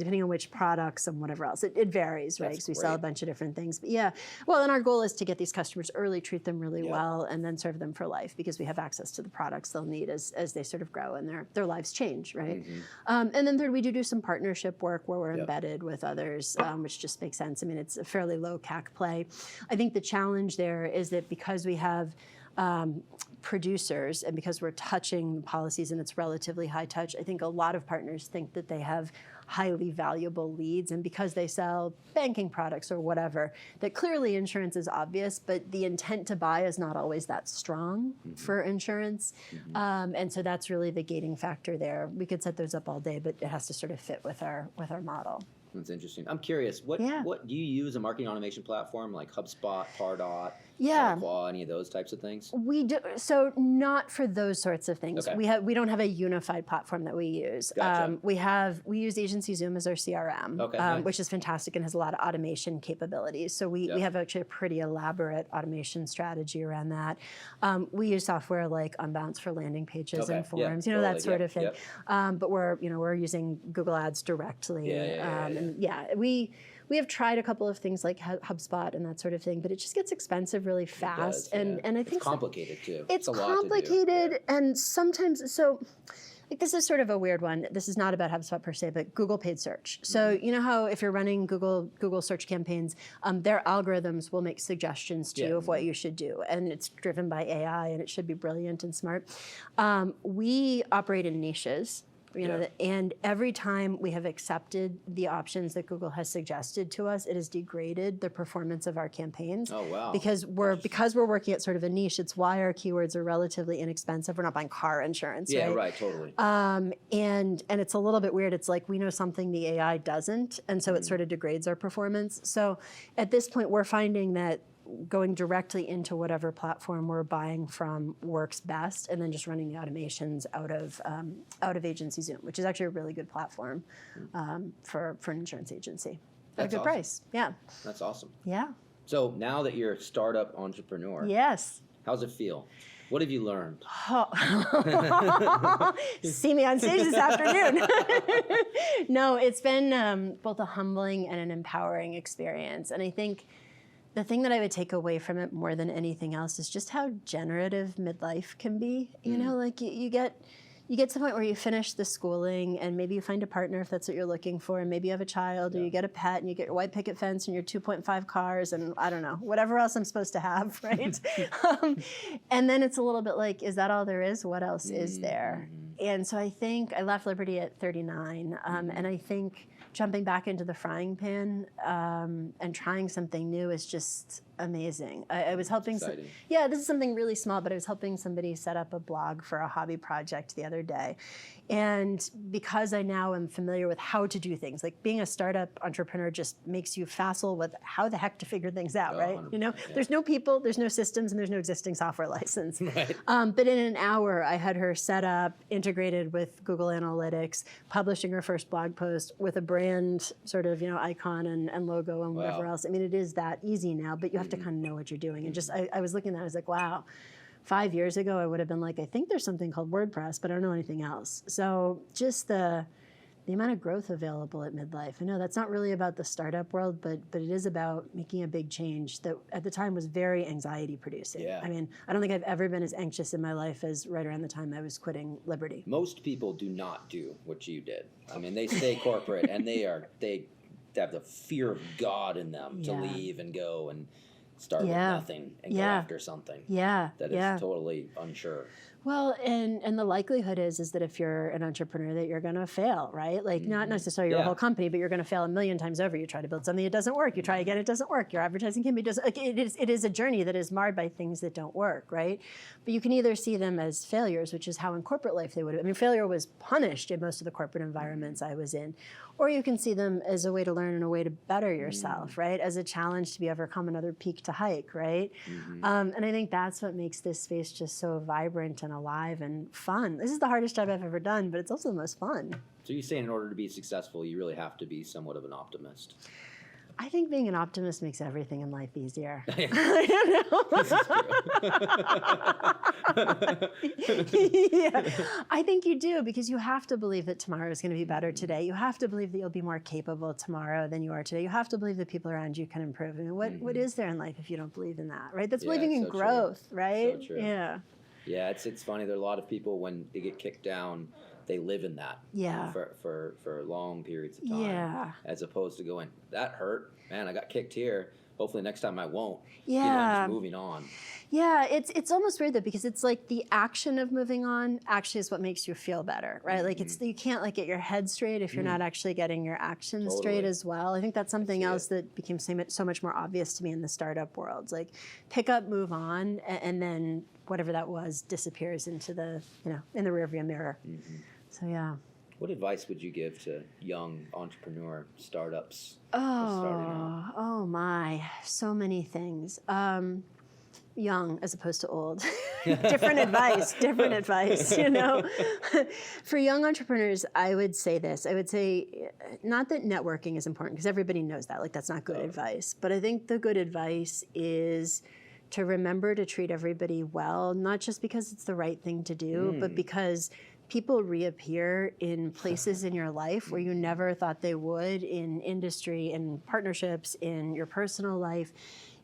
Depending on which products and whatever else. It varies, right? Because we sell a bunch of different things. But and our goal is to get these customers early, treat them really well, and then serve them for life, because we have access to the products they'll need as they sort of grow and their lives change, right? And then third, we do some partnership work where we're embedded with others, which just makes sense. I mean, it's a fairly low CAC play. I think the challenge there is that because we have producers, and because we're touching policies and it's relatively high touch, I think a lot of partners think that they have highly valuable leads, and because they sell banking products or whatever, that clearly insurance is obvious, but the intent to buy is not always that strong for insurance. And so that's really the gating factor there. We could set those up all day, but it has to sort of fit with our model. That's interesting. I'm curious, what do you use a marketing automation platform like HubSpot, Pardot, any of those types of things? We do. So not for those sorts of things. Okay. We don't have a unified platform that we use. Gotcha. We use Agency Zoom as our CRM, which is fantastic and has a lot of automation capabilities. So we have actually a pretty elaborate automation strategy around that. We use software like Unbounce for landing pages and forms, that sort of thing. But we're using Google Ads directly. We have tried a couple of things like HubSpot and that sort of thing, but it just gets expensive really fast. And I think it's complicated too. It's complicated, and sometimes this is sort of a weird one. This is not about HubSpot per se, but Google paid search. So you know how if you're running Google search campaigns, their algorithms will make suggestions to you of what you should do, and it's driven by AI, and it should be brilliant and smart. We operate in niches. And every time we have accepted the options that Google has suggested to us, it has degraded the performance of our campaigns. Oh, wow. Because we're working at sort of a niche. It's why our keywords are relatively inexpensive. We're not buying car insurance, right? Yeah, right, totally. And it's a little bit weird. It's like we know something the AI doesn't, and so it sort of degrades our performance. So at this point, we're finding that going directly into whatever platform we're buying from works best, and then just running the automations out of Agency Zoom, which is actually a really good platform for an insurance agency at a good price. Yeah. That's awesome. Yeah. So now that you're a startup entrepreneur, how's it feel? What have you learned? See me on stage this afternoon. No, it's been both a humbling and an empowering experience, and I think the thing that I would take away from it more than anything else is just how generative midlife can be. You know, like you get you get to the point where you finish the schooling and maybe you find a partner if that's what you're looking for, and maybe you have a child, or you get a pet and you get your white picket fence and your 2.5 cars and I don't know, whatever else I'm supposed to have, right? And then it's a little bit like, is that all there is? What else is there? And so I think I left Liberty at 39, and I think jumping back into the frying pan and trying something new is just amazing. I was helping, this is something really small, but I was helping somebody set up a blog for a hobby project the other day. And because I now am familiar with how to do things, like being a startup entrepreneur just makes you facile with how the heck to figure things out, right? You know, there's no people, there's no systems, and there's no existing software license. Right. But in an hour, I had her set up, integrated with Google Analytics, publishing her first blog post with a brand sort of, icon and logo and whatever else. I mean, it is that easy now, but you have to kind of know what you're doing. And just, I was looking at it, I was like, wow. 5 years ago, I would have been like, I think there's something called WordPress, but I don't know anything else. So just the amount of growth available at midlife. I know that's not really about the startup world, but it is about making a big change that at the time was very anxiety producing. Yeah. I mean, I don't think I've ever been as anxious in my life as right around the time I was quitting Liberty. Most people do not do what you did. I mean, they stay corporate and they have the fear of God in them to leave and go and start with nothing and go after something that is totally unsure. Well, and the likelihood is that if you're an entrepreneur that you're going to fail, right? Like not necessarily your whole company, but you're going to fail a million times over. You try to build something, it doesn't work. You try again, it doesn't work. Your advertising campaign doesn't. Like, it is a journey that is marred by things that don't work, right? But you can either see them as failures, which is how in corporate life they would have. I mean, failure was punished in most of the corporate environments I was in. Or you can see them as a way to learn and a way to better yourself, right? As a challenge to be overcome, another peak to hike, right? And I think that's what makes this space just so vibrant and alive and fun. This is the hardest job I've ever done, but it's also the most fun. So you're saying in order to be successful, you really have to be somewhat of an optimist. I think being an optimist makes everything in life easier. I don't know. I think you do, because you have to believe that tomorrow is going to be better today. You have to believe that you'll be more capable tomorrow than you are today. You have to believe that people around you can improve. I mean, what is there in life if you don't believe in that, right? That's believing in growth, right? So true. Yeah, it's funny. There are a lot of people, when they get kicked down, they live in that for long periods of time, as opposed to going, that hurt, man, I got kicked here, hopefully next time I won't. Just moving on. Yeah, it's almost weird though, because it's like the action of moving on actually is what makes you feel better, right? Like you can't like get your head straight if you're not actually getting your actions straight as well. I think that's something else that became so much more obvious to me in the startup world. Like pick up, move on, and then whatever that was disappears into the, in the rearview mirror. So yeah. What advice would you give to young entrepreneur startups? Oh my, so many things. Young as opposed to old. different advice. For young entrepreneurs, I would say this. I would say not that networking is important, because everybody knows that. Like, that's not good advice. But I think the good advice is to remember to treat everybody well, not just because it's the right thing to do, but because people reappear in places in your life where you never thought they would, in industry, in partnerships, in your personal life.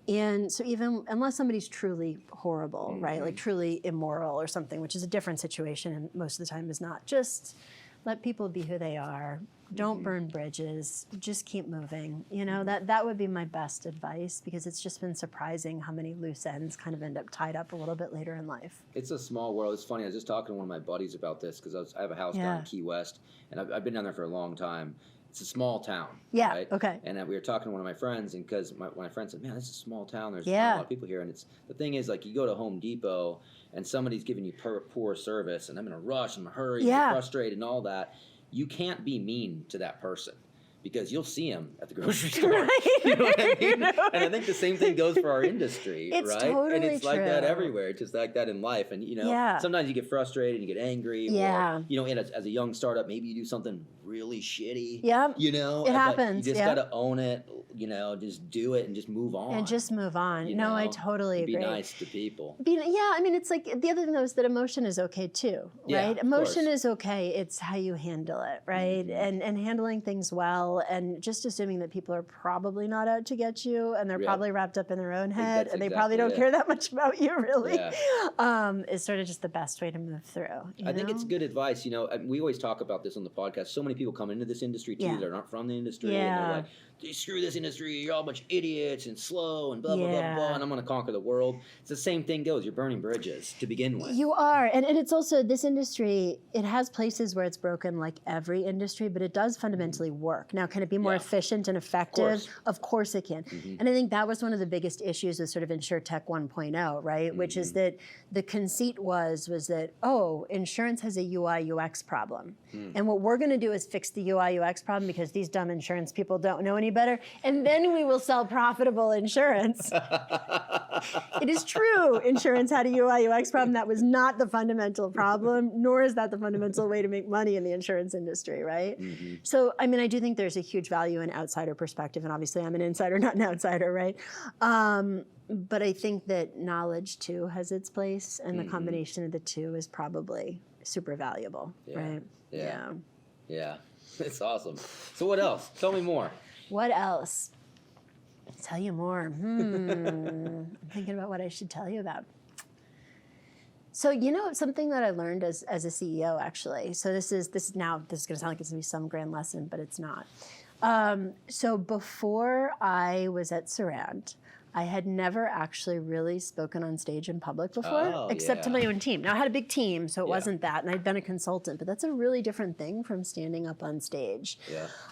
And so even unless somebody's truly horrible, right, like truly immoral or something, which is a different situation and most of the time is not, just let people be who they are. Don't burn bridges. Just keep moving. That would be my best advice, because it's just been surprising how many loose ends kind of end up tied up a little bit later in life. It's a small world. It's funny. I was just talking to one of my buddies about this, because I have a house down in Key West, and I've been down there for a long time. It's a small town. Yeah. Right? Okay. And we were talking to one of my friends, and because my friend said, "Man, this is a small town. There's not a lot of people here." And the thing is, like, you go to Home Depot, and somebody's giving you poor service, and I'm in a rush, I'm in a hurry, I'm frustrated, and all that. You can't be mean to that person, because you'll see him at the grocery store. Right. You know what I mean? And I think the same thing goes for our industry, it's right? Totally and it's true. like that everywhere. It's just like that in life. And, sometimes you get frustrated and you get angry. Or, as a young startup, maybe you do something really shitty. Yeah. It happens. You just got to own it, just do it and just move on. I totally agree. Be nice to people. It's like the other thing though is that emotion is okay too, right? Emotion is okay. It's how you handle it, right? And handling things well people and just assuming that people are probably not out to get you and they're probably wrapped up in their own head and they probably don't care that much about you really, is sort of just the best way to move through. I think it's good advice. You know, we always talk about this on the podcast. So many people come into this industry too that are not from the industry and they're like, screw this industry, you're all a bunch of idiots and slow and blah, blah, blah, blah, and I'm going to conquer the world. It's the same thing goes. You're burning bridges to begin with. You are. And it's also, this industry, it has places where it's broken like every industry, but it does fundamentally work. Now, can it be more efficient and effective? Of course it can. And I think that was one of the biggest issues with sort of Insurtech 1.0, right? Which is that the conceit was that, oh, insurance has a UI UX problem. And what we're going to do is fix the UI UX problem because these dumb insurance people don't know any better, and then we will sell profitable insurance. It is true. Insurance had a UI UX problem. That was not the fundamental problem, nor is that the fundamental way to make money in the insurance industry, right? So, I mean, I do think there's a huge value in outsider perspective, and obviously I'm an insider, not an outsider, right? But I think that knowledge too has its place, and the combination of the two is probably super valuable, right? Yeah, it's awesome. So what else? Tell me more. What else? Tell you more. I'm thinking about what I should tell you about. So, you know, something that I learned as a CEO, actually. So this is going to sound like it's going to be some grand lesson, but it's not. So before I was at Surround, I had never actually really spoken on stage in public before, except to my own team. Now, I had a big team, so it wasn't that, and I'd been a consultant, but that's a really different thing from standing up on stage.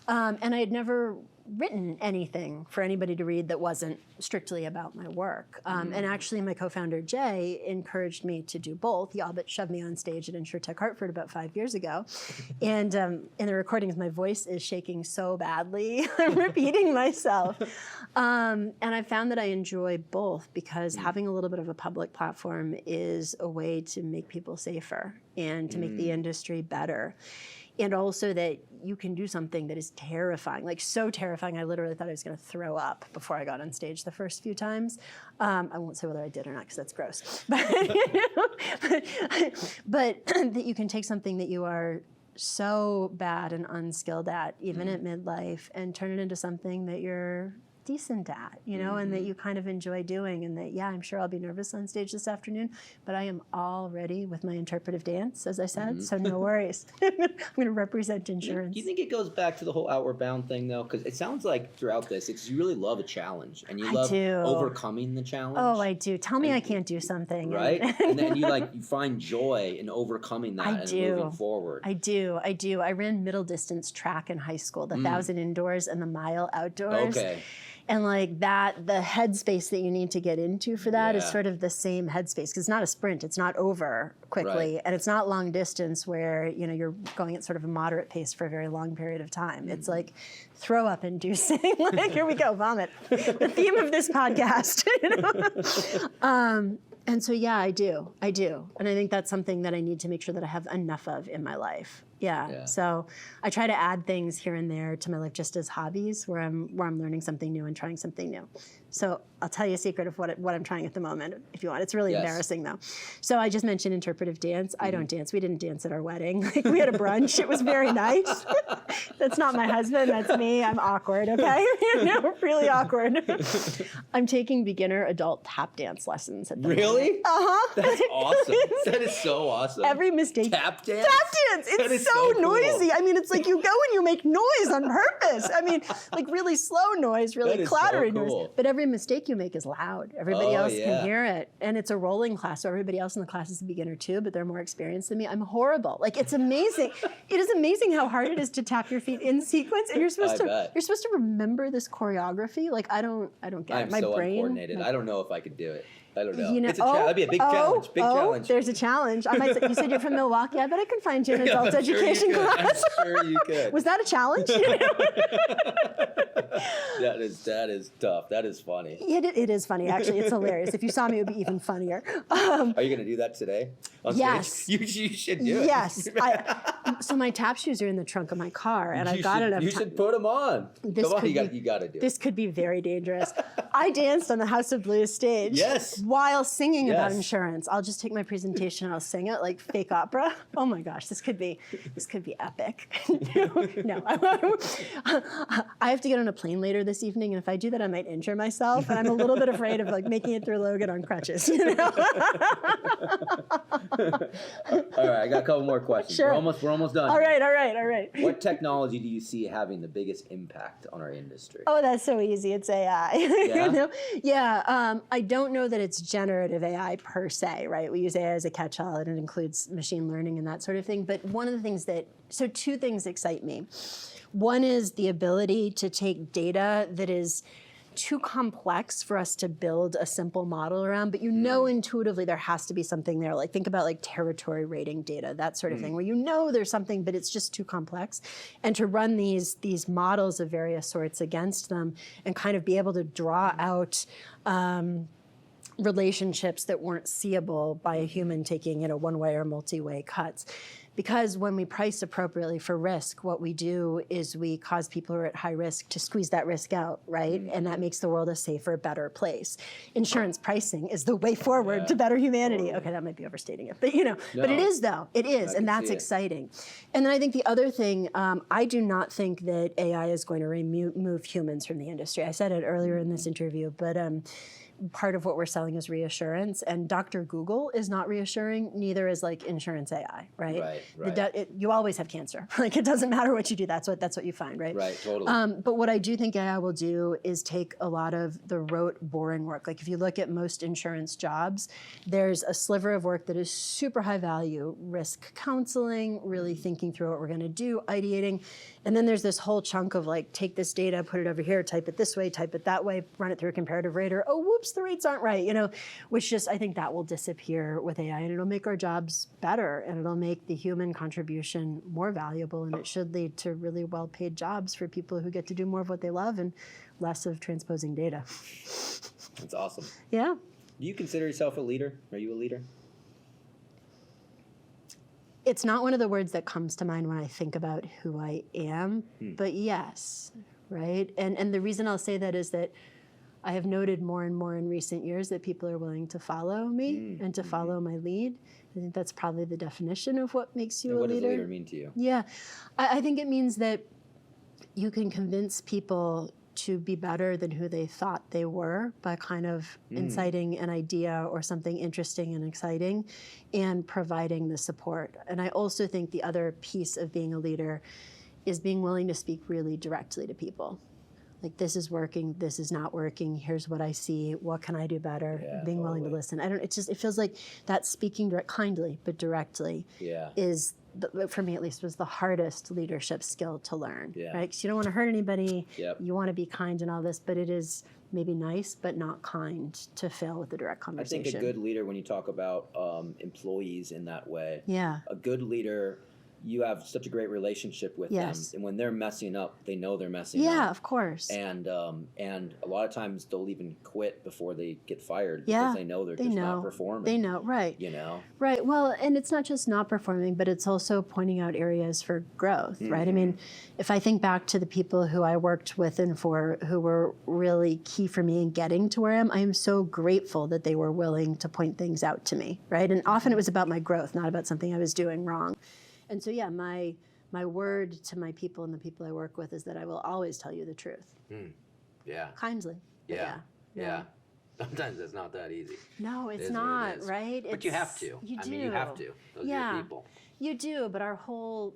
And I had never written anything for anybody to read that wasn't strictly about my work. And actually, my co-founder, Jay, encouraged me to do both. He all but shoved me on stage at Insurtech Hartford about 5 years ago. And in the recordings, my voice is shaking so badly. I'm repeating myself. And I found that I enjoy both because having a little bit of a public platform is a way to make people safer and to make the industry better. And also that you can do something that is terrifying, like so terrifying, I literally thought I was going to throw up before I got on stage the first few times. I won't say whether I did or not because that's gross. But, but that you can take something that you are so bad and unskilled at, even at midlife, and turn it into something that you're decent at, you know, and that you kind of enjoy doing, and that, yeah, I'm sure I'll be nervous on stage this afternoon, but I am all ready with my interpretive dance, as I said, so no worries. I'm going to represent insurance. Do you think it goes back to the whole outward bound thing, though? Because it sounds like throughout this, you really love a challenge, and you love overcoming the challenge. Oh, I do. Tell me I can't do something. Right? And then you find joy in overcoming that moving forward. I do. I ran middle distance track in high school, the 1,000 indoors and the mile outdoors. Okay. And like that, the headspace that you need to get into for that is sort of the same headspace, because it's not a sprint, it's not over quickly, and it's not long distance where, you know, you're going at sort of a moderate pace for a very long period of time. It's like throw up inducing, like here we go, vomit. The theme of this podcast, you know? And so, yeah, I do. And I think that's something that I need to make sure that I have enough of in my life. Yeah. So I try to add things here and there to my life just as hobbies where I'm learning something new and trying something new. So I'll tell you a secret of what I'm trying at the moment, if you want. It's really embarrassing, though. So I just mentioned interpretive dance. I don't dance. We didn't dance at our wedding. Like, we had a brunch. It was very nice. That's not my husband. That's me. I'm awkward, okay? You know, really awkward. I'm taking beginner adult tap dance lessons at the moment. Uh-huh. That's awesome. That is so awesome. Every mistake. Tap dance? Tap dance. It's so noisy. Cool. I mean, it's like you go and you make noise on purpose. I mean, like really slow noise, really clattery noise. But every mistake you make is loud. Everybody else can hear it. And it's a rolling class, so everybody else in the class is a beginner too, but they're more experienced than me. I'm horrible. Like, it's amazing. It is amazing how hard it is to tap your feet in sequence, and you're supposed to remember this choreography. Like, I don't get it. My so brain, uncoordinated. I don't know if I could do it. I don't know. You know, that'd be a big challenge. Big challenge. There's a challenge. I might say, you said you're from Milwaukee. I bet I can find you an adult education class. I'm sure you could. Was that a challenge? That is tough. That is funny. It is funny, actually. It's hilarious. If you saw me, it would be even funnier. Are you going to do that today? Yes. You should do it. Yes. So my tap shoes are in the trunk of my car, and I've got enough time. You should put them on. Come on, you got to do it. This could be very dangerous. I danced on the House of Blues stage. Yes. while singing about Yes. insurance. I'll just take my presentation and I'll sing it like fake opera. Oh my gosh, this could be epic. No, I have to get on a plane later this evening, and if I do that, I might injure myself, and I'm a little bit afraid of like making it through Logan on crutches. You know? All right, I got a couple more questions. Sure. We're almost done. All right. What technology do you see having the biggest impact on our industry? Oh, that's so easy. It's AI. Yeah? You know? Yeah. I don't know that it's generative AI per se, right? We use AI as a catch-all, and it includes machine learning and that sort of thing. But one of the things so two things excite me. One is the ability to take data that is too complex for us to build a simple model around, but you know intuitively there has to be something there. Like think about like territory rating data, that sort of thing, where you know there's something, but it's just too complex. And to run these models of various sorts against them and kind of be able to draw out relationships that weren't seeable by a human taking, one-way or multi-way cuts. Because when we price appropriately for risk, what we do is we cause people who are at high risk to squeeze that risk out, right? And that makes the world a safer, better place. Insurance pricing is the way forward to better humanity. Okay, that might be overstating it, but but it is though, it is, and that's exciting. And then I think the other thing, I do not think that AI is going to remove humans from the industry. I said it earlier in this interview, but part of what we're selling is reassurance, and Dr. Google is not reassuring, neither is like insurance AI, right? Right. You always have cancer. Like it doesn't matter what you do, that's what you find, right? Right, totally. But what I do think AI will do is take a lot of the rote, boring work. Like if you look at most insurance jobs, there's a sliver of work that is super high value, risk counseling, really thinking through what we're gonna do, ideating. And then there's this whole chunk of like, take this data, put it over here, type it this way, type it that way, run it through a comparative rater. Oh, whoops, the rates aren't right, which just, I think that will disappear with AI, and it'll make our jobs better, and it'll make the human contribution more valuable, and it should lead to really well-paid jobs for people who get to do more of what they love and less of transposing data. That's awesome. Yeah. Do you consider yourself a leader? Are you a leader? It's not one of the words that comes to mind when I think about who I am, but yes, right? And the reason I'll say that is that I have noted more and more in recent years that people are willing to follow me and to follow my lead. I think that's probably the definition of what makes you a leader. What does a leader mean to you? Yeah, I think it means that you can convince people to be better than who they thought they were by kind of inciting an idea or something interesting and exciting and providing the support. And I also think the other piece of being a leader is being willing to speak really directly to people. Like, this is working, this is not working, here's what I see, what can I do better? Being willing to listen. it feels like that speaking kindly, but directly is, for me at least, was the hardest leadership skill to learn, right? Because you don't want to hurt anybody, you want to be kind and all this, but it is maybe nice, but not kind to fail with the direct conversation. I think a good leader, when you talk about employees in that way, a good leader, you have such a great relationship with them, and when they're messing up, they know they're messing up. Yeah, of course. And a lot of times they'll even quit before they get fired because they know they're just not performing. They know, right? Right. Well, and it's not just not performing, but it's also pointing out areas for growth, right? I mean, if I think back to the people who I worked with and for who were really key for me in getting to where I am, I am so grateful that they were willing to point things out to me, right? And often it was about my growth, not about something I was doing wrong. And so, yeah, my word to my people and the people I work with is that I will always tell you the truth. Yeah. Kindly. Yeah. Sometimes it's not that easy. No, it's not, right? But you have to. You do. I mean, you have to. Those are your people. You do, but our whole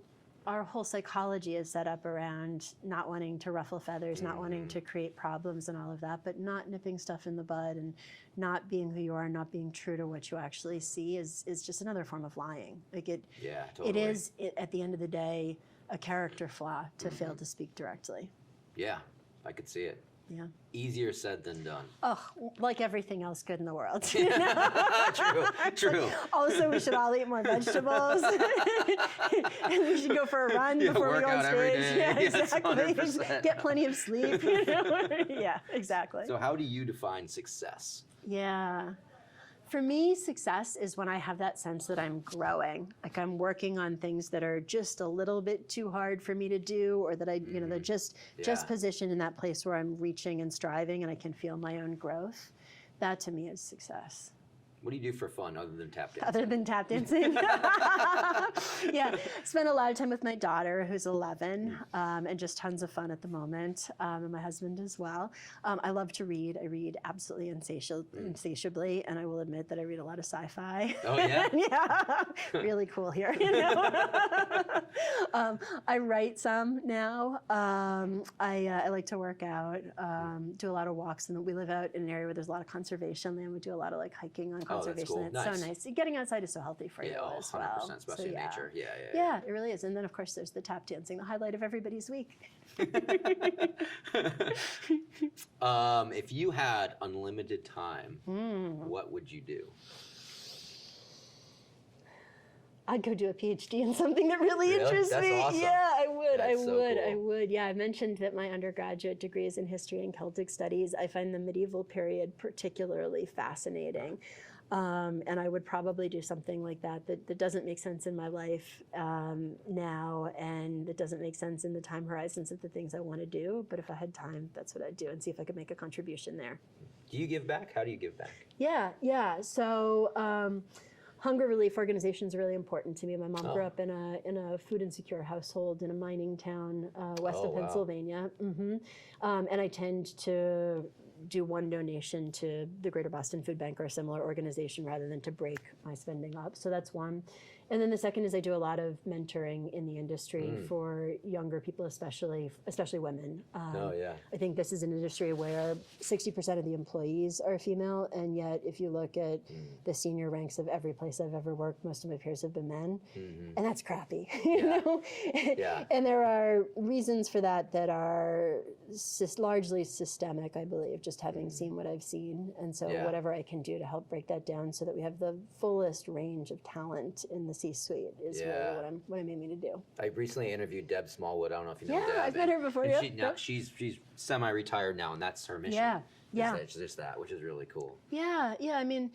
psychology is set up around not wanting to ruffle feathers, not wanting to create problems and all of that, but not nipping stuff in the bud and not being who you are, not being true to what you actually see is just another form of lying. Like it is, at the end of the day, a character flaw to fail to speak directly. Yeah, I could see it. Yeah. Easier said than done. Oh, like everything else good in the world. True. Also, we should all eat more vegetables. And we should go for a run before we go on stage. Yeah, exactly. Get plenty of sleep. Yeah, exactly. So how do you define success? Yeah. For me, success is when I have that sense that I'm growing, like I'm working on things that are just a little bit too hard for me to do, or that they're just positioned in that place where I'm reaching and striving and I can feel my own growth. That to me is success. What do you do for fun other than tap dancing? Other than tap dancing? Yeah, spend a lot of time with my daughter, who's 11, and just tons of fun at the moment, and my husband as well. I love to read. I read absolutely insatiably, and I will admit that I read a lot of sci-fi. Oh, yeah? Yeah, really cool here, you know? I write some now. I like to work out, do a lot of walks, and we live out in an area where there's a lot of conservation land. We do a lot of like hiking on conservation. Cool. It's nice. so nice. Getting outside is so healthy for you as well. 100%, especially in nature. Yeah, it really is. And then, of course, there's the tap dancing, the highlight of everybody's week. If you had unlimited time, what would you do? I'd go do a PhD in something that really interests That's me. awesome. Yeah, I would. That's so cool. I would. Yeah, I mentioned that my undergraduate degree is in history and Celtic studies. I find the medieval period particularly fascinating. And I would probably do something like that doesn't make sense in my life now, and that doesn't make sense in the time horizons of the things I want to do. But if I had time, that's what I'd do, and see if I could make a contribution there. Do you give back? How do you give back? Yeah. So hunger relief organizations are really important to me. My mom grew up in a food insecure household in a mining town west of Pennsylvania. And I tend to do one donation to the Greater Boston Food Bank or a similar organization rather than to break my spending up. So that's one. And then the second is I do a lot of mentoring in the industry for younger people, especially women. I think this is an industry where 60% of the employees are female, and yet if you look at the senior ranks of every place I've ever worked, most of my peers have been men, and that's crappy. You know? And there are reasons for that are largely systemic, I believe, just having seen what I've seen. And so whatever I can do to help break that down so that we have the fullest range of talent in the C-suite is really what I'm aiming to do. I recently interviewed Deb Smallwood. I don't know if you know Deb. Yeah, I've met her before. She's semi-retired now, and that's her mission. It's just that, which is really cool. Yeah. I mean,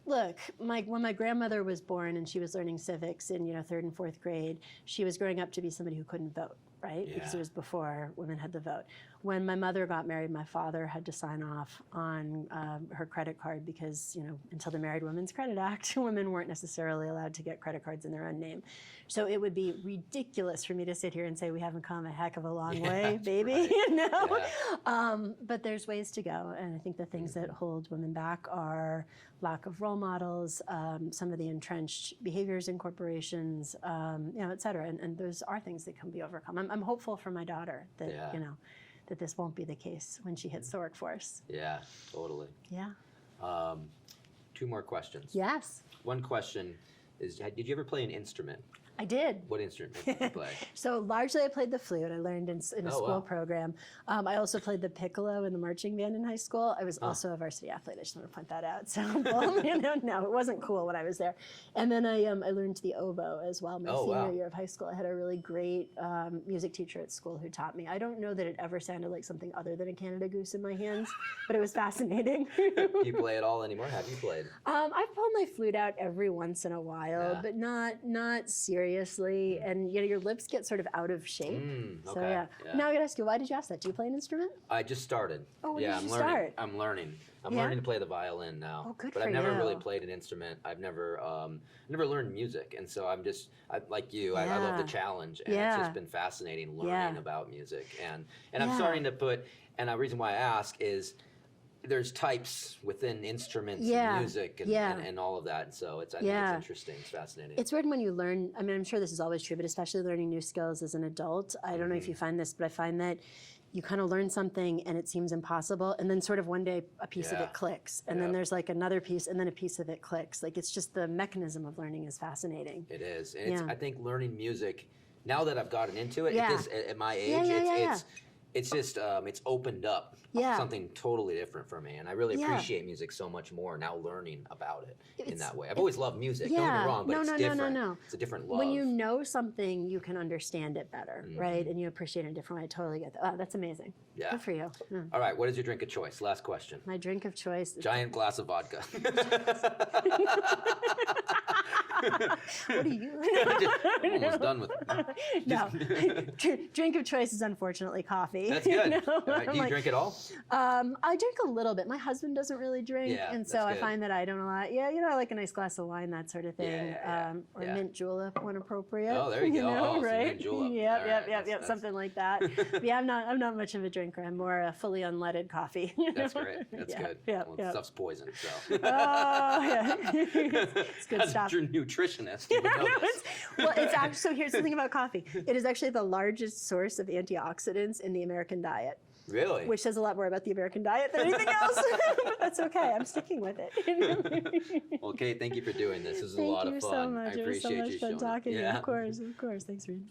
look, when my grandmother was born and she was learning civics in 3rd and 4th grade, she was growing up to be somebody who couldn't vote, right? Because it was before women had the vote. When my mother got married, my father had to sign off on her credit card because, until the Married Women's Credit Act, women weren't necessarily allowed to get credit cards in their own name. So it would be ridiculous for me to sit here and say we haven't come a heck of a long way, baby, But there's ways to go, and I think the things that hold women back are lack of role models, some of the entrenched behaviors in corporations, et cetera. And those are things that can be overcome. I'm hopeful for my daughter that that this won't be the case when she hits the workforce. Yeah, totally. Yeah. 2 more questions. Yes. One question is, did you ever play an instrument? I did. What instrument did you play? So largely I played the flute. I learned in a school program. I also played the piccolo in the marching band in high school. I was also a varsity athlete. I just want to point that out. So no, it wasn't cool when I was there. And then I learned the oboe as well. My senior year of high school, I had a really great music teacher at school who taught me. I don't know that it ever sounded like something other than a Canada Goose in my hands, but it was fascinating. Do you play it all anymore? Have you played? I've pulled my flute out every once in a while, but not seriously. And your lips get sort of out of shape. So Now I gotta ask you, why did you ask that? Do you play an instrument? I just started. Oh, when did you start? I'm learning. I'm learning to play the violin now. Oh, good but for I've never you. really played an instrument. I've never learned music, and so like you. I love the challenge, and it's just been fascinating learning about music. And I'm starting to put. And the reason why I ask is, there's types within instruments and music and all of that. And so I think it's interesting. It's fascinating. It's weird when you learn, I mean, I'm sure this is always true, but especially learning new skills as an adult. I don't know if you find this, but I find that you kind of learn something and it seems impossible. And then sort of one day a piece of it clicks. And then there's like another piece and then a piece of it clicks. Like it's just the mechanism of learning is fascinating. It is. And I think learning music, now that I've gotten into it, at my age, it's just it's opened up something totally different for me, and I really appreciate music so much more now learning about it in that way. I've always loved music, don't get me wrong, but it's different. No. It's a different love. When you know something, you can understand it better, right? And you appreciate it in a different way. I totally get that. Oh, that's amazing. Yeah. Good for you. All right, what is your drink of choice? Last question. My drink of choice. Giant glass of vodka. What are you? I'm almost done with it. No. Drink of choice is unfortunately coffee. coffee. That's good. You know? Do you drink at all? I drink a little bit. My husband doesn't really drink, and so I good. find that I don't a lot. Yeah, I like a nice glass of wine, that sort of thing, or mint julep when appropriate. Oh, there you go. Right? Mint julep. Yep, something like that. But yeah, I'm not much of a drinker. I'm more a fully unleaded coffee. That's great. That's good. Well, stuff's poison, so. Oh, yeah. It's good As stuff. your nutritionist, you would know this. Well, it's actually, so here's something about coffee. It is actually the largest source of antioxidants in the American diet. Really? Which says a lot more about the American diet than anything else. But that's okay. I'm sticking with it. Well, Kate, thank you for doing this. This was a lot of fun. Thank you so much. I appreciate it was so much fun talking to you. Yeah. Of course. Thanks, Reid.